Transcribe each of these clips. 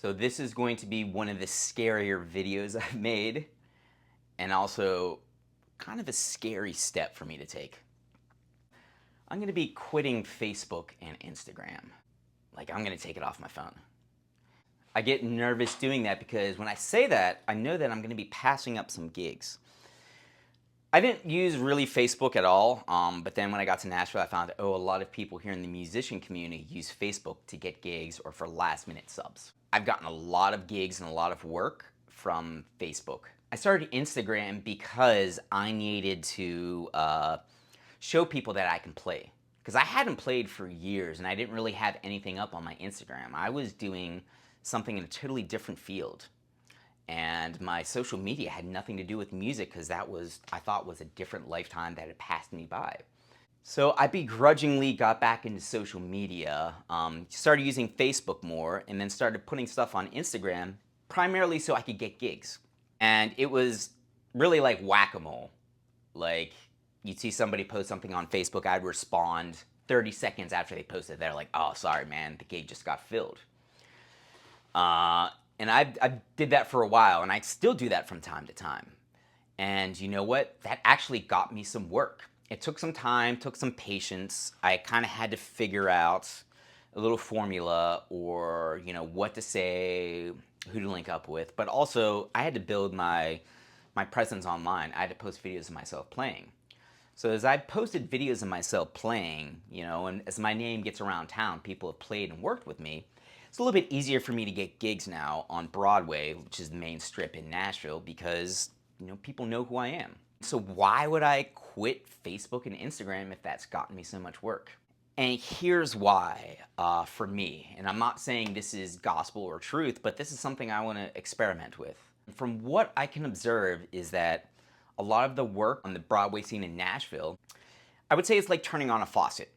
So this is going to be one of the scarier videos I've made, and also kind of a scary step for me to take. I'm going to be quitting Facebook and Instagram. Like, I'm going to take it off my phone. I get nervous doing that because when I say that, I know that I'm going to be passing up some gigs. I didn't use really Facebook at all, but then when I got to Nashville, I found, a lot of people here in the musician community use Facebook to get gigs or for last-minute subs. I've gotten a lot of gigs and a lot of work from Facebook. I started Instagram because I needed to show people that I can play. Because I hadn't played for years and I didn't really have anything up on my Instagram. I was doing something in a totally different field. And my social media had nothing to do with music because that was, I thought, was a different lifetime that had passed me by. So I begrudgingly got back into social media, started using Facebook more, and then started putting stuff on Instagram, primarily so I could get gigs. And it was really like whack-a-mole. Like, you'd see somebody post something on Facebook, I'd respond 30 seconds after they posted. They're like, oh, sorry, man, the gig just got filled. And I did that for a while, and I still do that from time to time. And you know what? That actually got me some work. It took some time, took some patience. I kind of had to figure out a little formula or, what to say, who to link up with. But also, I had to build my presence online. I had to post videos of myself playing. So as I posted videos of myself playing, and as my name gets around town, people have played and worked with me, it's a little bit easier for me to get gigs now on Broadway, which is the main strip in Nashville, because people know who I am. So why would I quit Facebook and Instagram if that's gotten me so much work? And here's why for me. And I'm not saying this is gospel or truth, but this is something I want to experiment with. From what I can observe is that a lot of the work on the Broadway scene in Nashville, I would say it's like turning on a faucet.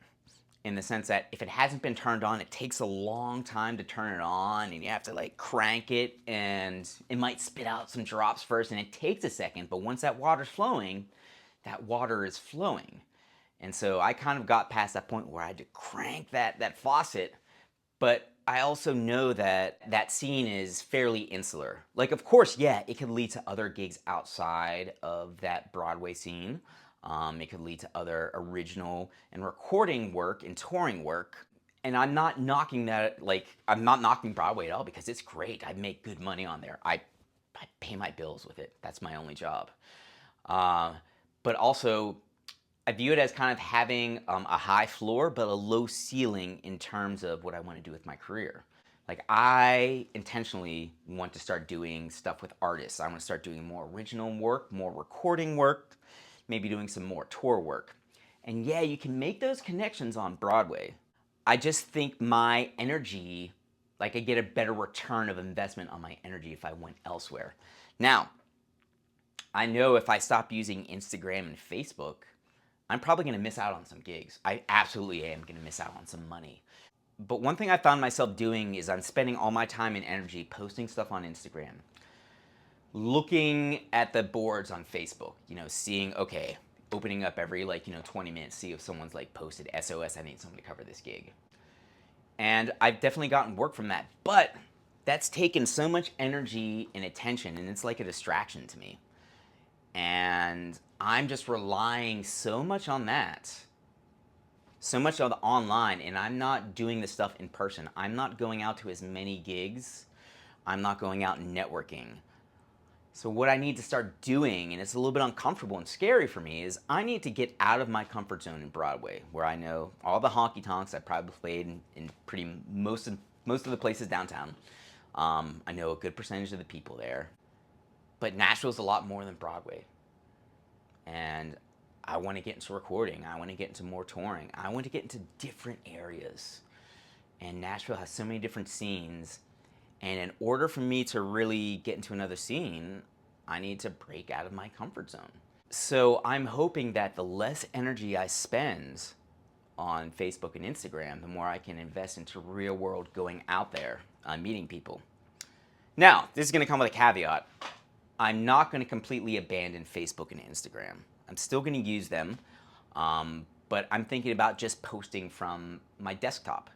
In the sense that if it hasn't been turned on, it takes a long time to turn it on, and you have to like crank it, and it might spit out some drops first, and it takes a second, but once that water's flowing, that water is flowing. And so I kind of got past that point where I had to crank that faucet, but I also know that that scene is fairly insular. Like, of course, yeah, it could lead to other gigs outside of that Broadway scene. It could lead to other original and recording work and touring work. And I'm not knocking that, I'm not knocking Broadway at all because it's great. I make good money on there. I pay my bills with it. That's my only job. But also, I view it as kind of having a high floor but a low ceiling in terms of what I want to do with my career. Like, I intentionally want to start doing stuff with artists. I want to start doing more original work, more recording work, maybe doing some more tour work. And yeah, you can make those connections on Broadway. I just think my energy, like, I get a better return of investment on my energy if I went elsewhere. Now, I know if I stop using Instagram and Facebook, I'm probably going to miss out on some gigs. I absolutely am going to miss out on some money. But one thing I found myself doing is I'm spending all my time and energy posting stuff on Instagram, looking at the boards on Facebook, seeing, okay, opening up every 20 minutes, see if someone's posted SOS, I need someone to cover this gig. And I've definitely gotten work from that, but that's taken so much energy and attention, and it's like a distraction to me. And I'm just relying so much on that, so much on the online, and I'm not doing this stuff in person. I'm not going out to as many gigs. I'm not going out and networking. So what I need to start doing, and it's a little bit uncomfortable and scary for me, is I need to get out of my comfort zone in Broadway, where I know all the honky tonks. I probably played in most of the places downtown. I know a good percentage of the people there. But Nashville's a lot more than Broadway. And I want to get into recording. I want to get into more touring. I want to get into different areas. And Nashville has so many different scenes. And in order for me to really get into another scene, I need to break out of my comfort zone. So I'm hoping that the less energy I spend on Facebook and Instagram, the more I can invest into real world going out there, meeting people. Now, this is going to come with a caveat. I'm not going to completely abandon Facebook and Instagram. I'm still going to use them, but I'm thinking about just posting from my desktop.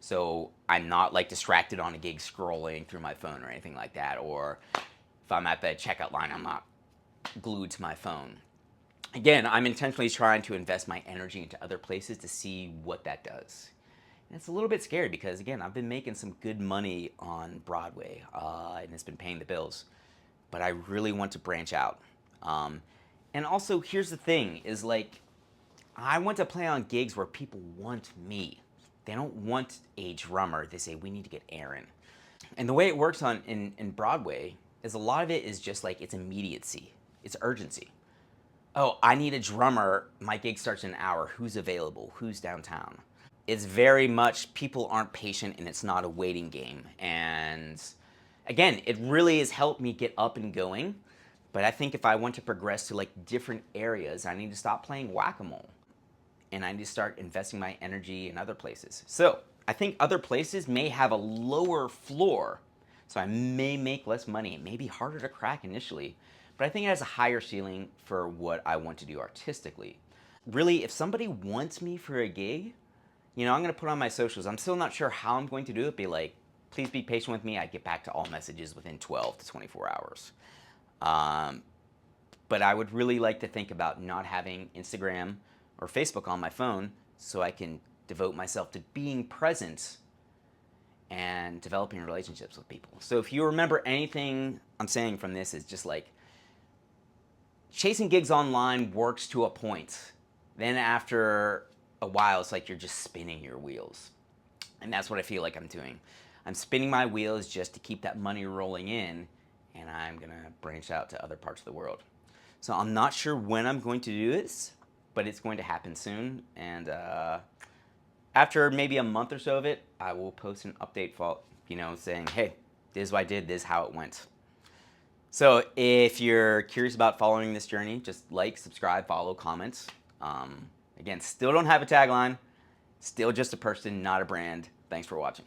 So I'm not like distracted on a gig scrolling through my phone or anything like that. Or if I'm at the checkout line, I'm not glued to my phone. Again, I'm intentionally trying to invest my energy into other places to see what that does. And it's a little bit scary because, again, I've been making some good money on Broadway, and it's been paying the bills. But I really want to branch out. And also, here's the thing: is like, I want to play on gigs where people want me. They don't want a drummer. They say we need to get Aaron. And the way it works in Broadway is a lot of it is just like it's immediacy, it's urgency. Oh, I need a drummer. My gig starts in an hour. Who's available? Who's downtown? It's very much people aren't patient and it's not a waiting game. And again, it really has helped me get up and going. But I think if I want to progress to like different areas, I need to stop playing whack-a-mole and I need to start investing my energy in other places. So I think other places may have a lower floor, so I may make less money. It may be harder to crack initially, but I think it has a higher ceiling for what I want to do artistically. Really, if somebody wants me for a gig, I'm going to put on my socials. I'm still not sure how I'm going to do it. Be like, please be patient with me. I get back to all messages within 12 to 24 hours. But I would really like to think about not having Instagram or Facebook on my phone so I can devote myself to being present and developing relationships with people. So if you remember anything I'm saying from this, is just like chasing gigs online works to a point. Then after a while, it's like you're just spinning your wheels. And that's what I feel like I'm doing. I'm spinning my wheels just to keep that money rolling in, and I'm going to branch out to other parts of the world. So I'm not sure when I'm going to do this, but it's going to happen soon. And after maybe a month or so of it, I will post an update saying, hey, this is what I did, this is how it went. So if you're curious about following this journey, just like, subscribe, follow, comment. Again, still don't have a tagline. Still just a person, not a brand. Thanks for watching.